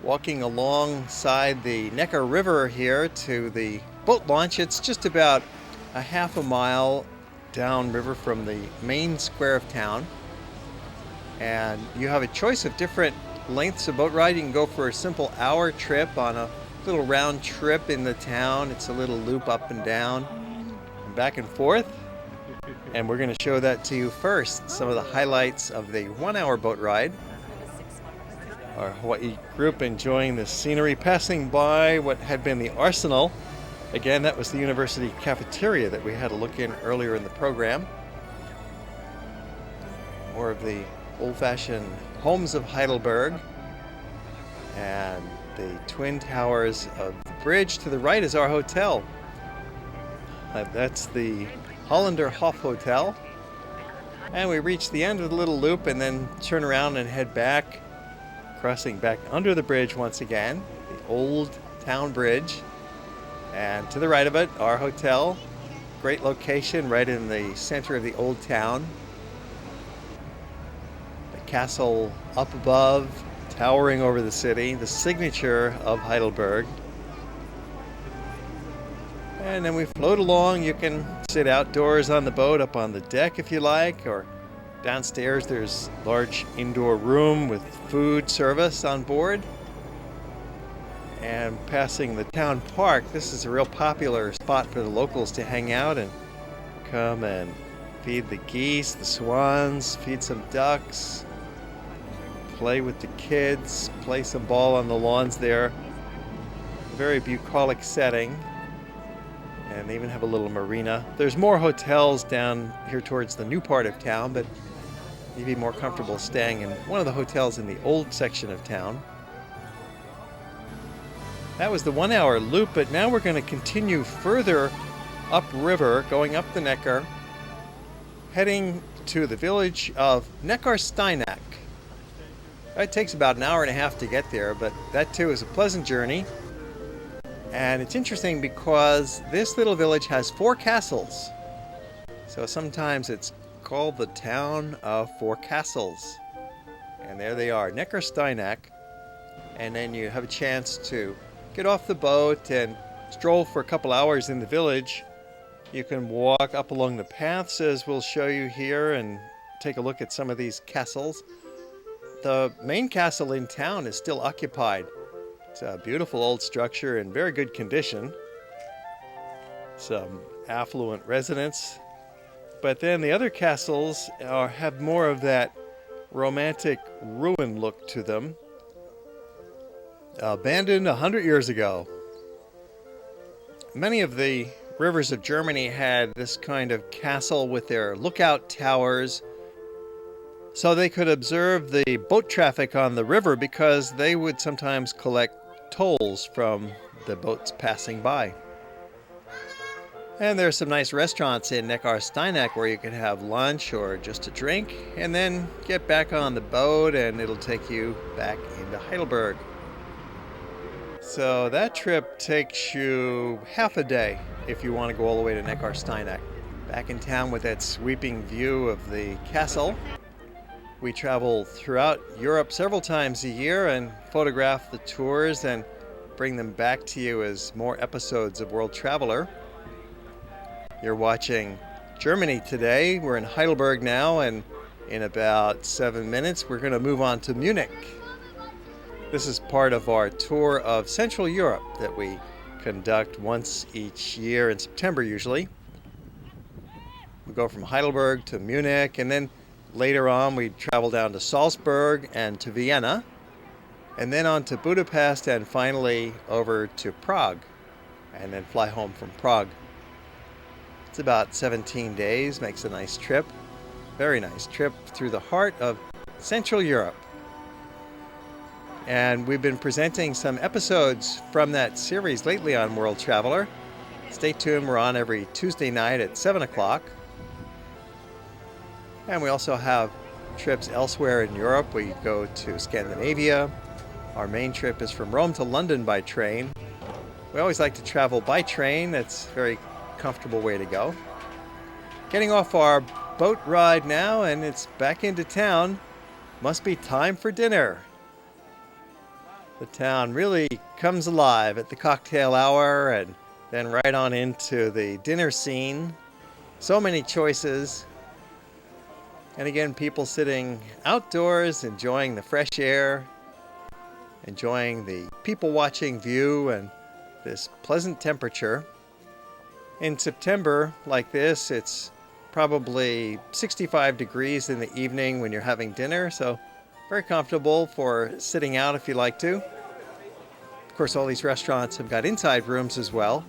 walking alongside the Neckar River here to the boat launch. It's just about a half a mile downriver from the main square of town. And you have a choice of different lengths of boat ride. You can go for a simple hour trip on a little round trip in the town. It's a little loop up and down and back and forth. And we're going to show that to you first. Some of the highlights of the 1 hour boat ride. Our Hawaii group enjoying the scenery, passing by what had been the Arsenal. Again, that was the university cafeteria that we had a look in earlier in the program. More of the old-fashioned homes of Heidelberg and the twin towers of the bridge. To the right is our hotel. That's the Hollander Hof Hotel. And we reach the end of the little loop and then turn around and head back, crossing back under the bridge once again, the old town bridge. And to the right of it, our hotel. Great location right in the center of the old town. The castle up above, towering over the city, the signature of Heidelberg. And then we float along. You can sit outdoors on the boat, up on the deck if you like, or downstairs there's a large indoor room with food service on board. And passing the town park, this is a real popular spot for the locals to hang out and come and feed the geese, the swans, feed some ducks, play with the kids, play some ball on the lawns there. A very bucolic setting. And they even have a little marina. There's more hotels down here towards the new part of town, but you'd be more comfortable staying in one of the hotels in the old section of town. That was the 1 hour loop, but now we're going to continue further upriver, going up the Neckar, heading to the village of Neckarsteinach. It takes about an hour and a half to get there, but that too is a pleasant journey. And it's interesting because this little village has 4 castles. So sometimes it's called the town of 4 castles. And there they are, Neckarsteinach. And then you have a chance to get off the boat and stroll for a couple hours in the village. You can walk up along the paths as we'll show you here and take a look at some of these castles. The main castle in town is still occupied. It's a beautiful old structure in very good condition. Some affluent residents. But then the other castles have more of that romantic ruin look to them. Abandoned 100 years ago. Many of the rivers of Germany had this kind of castle with their lookout towers, so they could observe the boat traffic on the river because they would sometimes collect tolls from the boats passing by. And there's some nice restaurants in Neckarsteinach where you can have lunch or just a drink and then get back on the boat and it'll take you back into Heidelberg. So that trip takes you half a day if you want to go all the way to Neckarsteinach. Back in town with that sweeping view of the castle. We travel throughout Europe several times a year and photograph the tours and bring them back to you as more episodes of World Traveler. You're watching Germany today. We're in Heidelberg now, and in about 7 minutes we're going to move on to Munich. This is part of our tour of Central Europe that we conduct once each year in September usually. We go from Heidelberg to Munich, and then later on we travel down to Salzburg and to Vienna, and then on to Budapest, and finally over to Prague, and then fly home from Prague. It's about 17 days, makes a nice trip, very nice trip through the heart of Central Europe. And we've been presenting some episodes from that series lately on World Traveler. Stay tuned, we're on every Tuesday night at 7 o'clock. And we also have trips elsewhere in Europe. We go to Scandinavia. Our main trip is from Rome to London by train. We always like to travel by train. That's a very comfortable way to go. Getting off our boat ride now, and it's back into town. Must be time for dinner. The town really comes alive at the cocktail hour and then right on into the dinner scene. So many choices. And again, people sitting outdoors, enjoying the fresh air, enjoying the people watching view and this pleasant temperature. In September like this, it's probably 65 degrees in the evening when you're having dinner, so very comfortable for sitting out if you like to. Of course, all these restaurants have got inside rooms as well.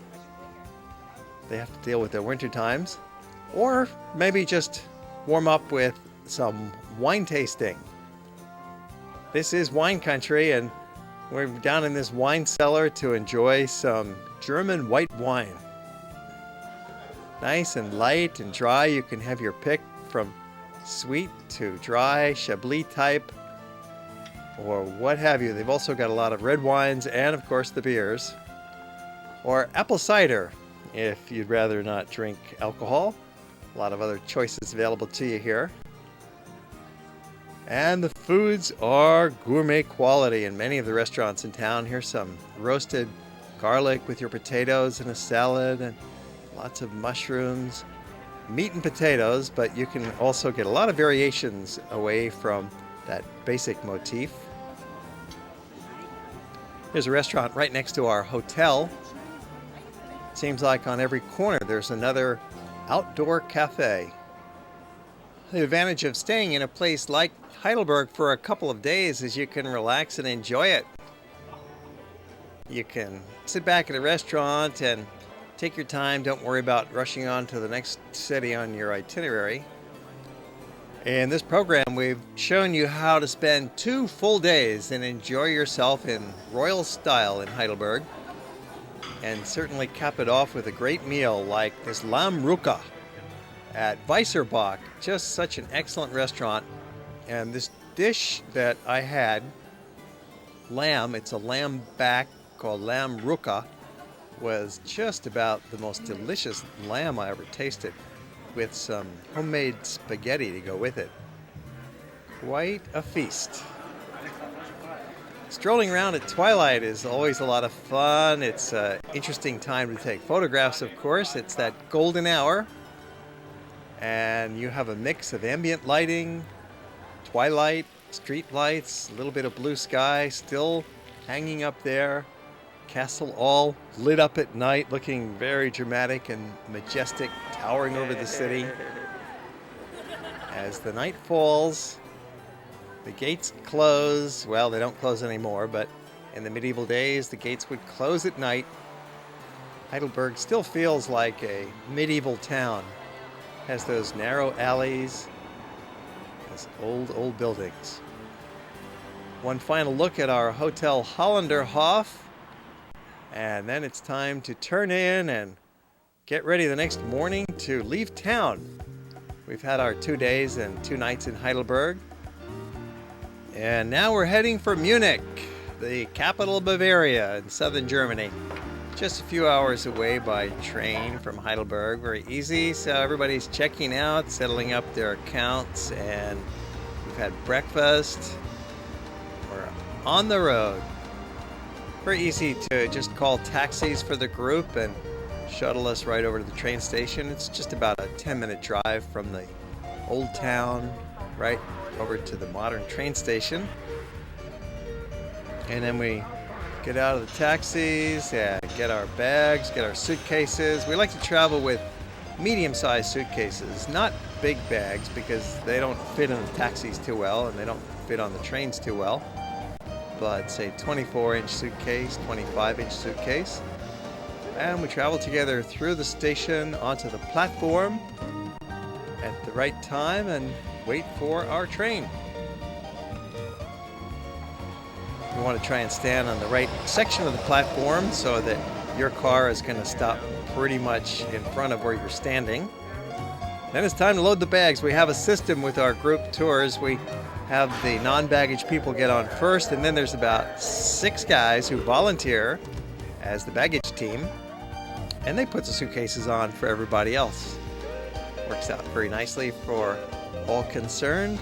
They have to deal with their winter times. Or maybe just warm up with some wine tasting. This is wine country, and we're down in this wine cellar to enjoy some German white wine. Nice and light and dry. You can have your pick from sweet to dry, Chablis type, or what have you. They've also got a lot of red wines and, of course, the beers. Or apple cider, if you'd rather not drink alcohol. A lot of other choices available to you here. And the foods are gourmet quality in many of the restaurants in town. Here's some roasted garlic with your potatoes and a salad, and lots of mushrooms, meat and potatoes, but you can also get a lot of variations away from that basic motif. There's a restaurant right next to our hotel. Seems like on every corner there's another outdoor cafe. The advantage of staying in a place like Heidelberg for a couple of days is you can relax and enjoy it. You can sit back at a restaurant and take your time. Don't worry about rushing on to the next city on your itinerary. In this program, we've shown you how to spend 2 full days and enjoy yourself in royal style in Heidelberg, and certainly cap it off with a great meal like this Lamb Ruka at Weiserbach. Just such an excellent restaurant. And this dish that I had, lamb, it's a lamb back called Lamb Ruka, was just about the most delicious lamb I ever tasted, with some homemade spaghetti to go with it. Quite a feast. Strolling around at twilight is always a lot of fun. It's an interesting time to take photographs, of course. It's that golden hour. And you have a mix of ambient lighting, twilight, street lights, a little bit of blue sky still hanging up there. Castle all lit up at night, looking very dramatic and majestic, towering over the city. As the night falls, the gates close. Well, they don't close anymore, but in the medieval days, the gates would close at night. Heidelberg still feels like a medieval town. Has those narrow alleys, those old buildings. One final look at our Hotel Hollanderhof. And then it's time to turn in and get ready the next morning to leave town. We've had our 2 days and 2 nights in Heidelberg. And now we're heading for Munich, the capital of Bavaria in southern Germany. Just a few hours away by train from Heidelberg. Very easy. So everybody's checking out, settling up their accounts, and we've had breakfast. We're on the road. Very easy to just call taxis for the group and shuttle us right over to the train station. It's just about a 10-minute drive from the old town right over to the modern train station. And then we get out of the taxis and get our bags, get our suitcases. We like to travel with medium-sized suitcases, not big bags, because they don't fit in the taxis too well and they don't fit on the trains too well. But say 24-inch suitcase, 25-inch suitcase. And we travel together through the station onto the platform at the right time and wait for our train. You want to try and stand on the right section of the platform so that your car is going to stop pretty much in front of where you're standing. Then it's time to load the bags. We have a system with our group tours. We have the non-baggage people get on first, and then there's about 6 guys who volunteer as the baggage team, and they put the suitcases on for everybody else. Works out very nicely for all concerned.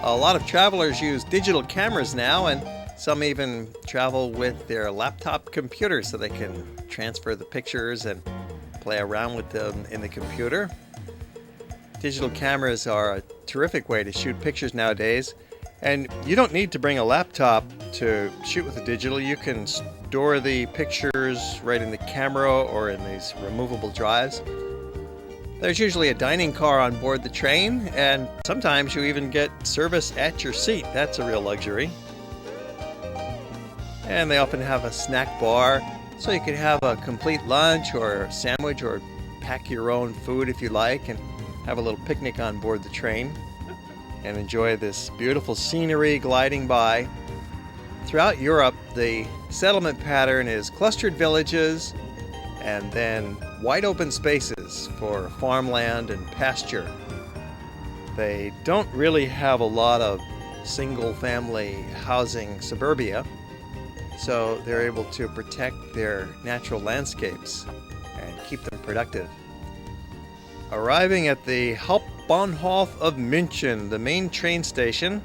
A lot of travelers use digital cameras now, and Some even travel with their laptop computers so they can transfer the pictures and play around with them in the computer. Digital cameras are a terrific way to shoot pictures nowadays, and you don't need to bring a laptop to shoot with the digital. You can store the pictures right in the camera or in these removable drives. There's usually a dining car on board the train, and sometimes you even get service at your seat. That's a real luxury. And they often have a snack bar, so you can have a complete lunch or a sandwich or pack your own food if you like and have a little picnic on board the train and enjoy this beautiful scenery gliding by. Throughout Europe, the settlement pattern is clustered villages and then wide open spaces for farmland and pasture. They don't really have a lot of single-family housing suburbia, so they're able to protect their natural landscapes and keep them productive. Arriving at the Hauptbahnhof of München, the main train station,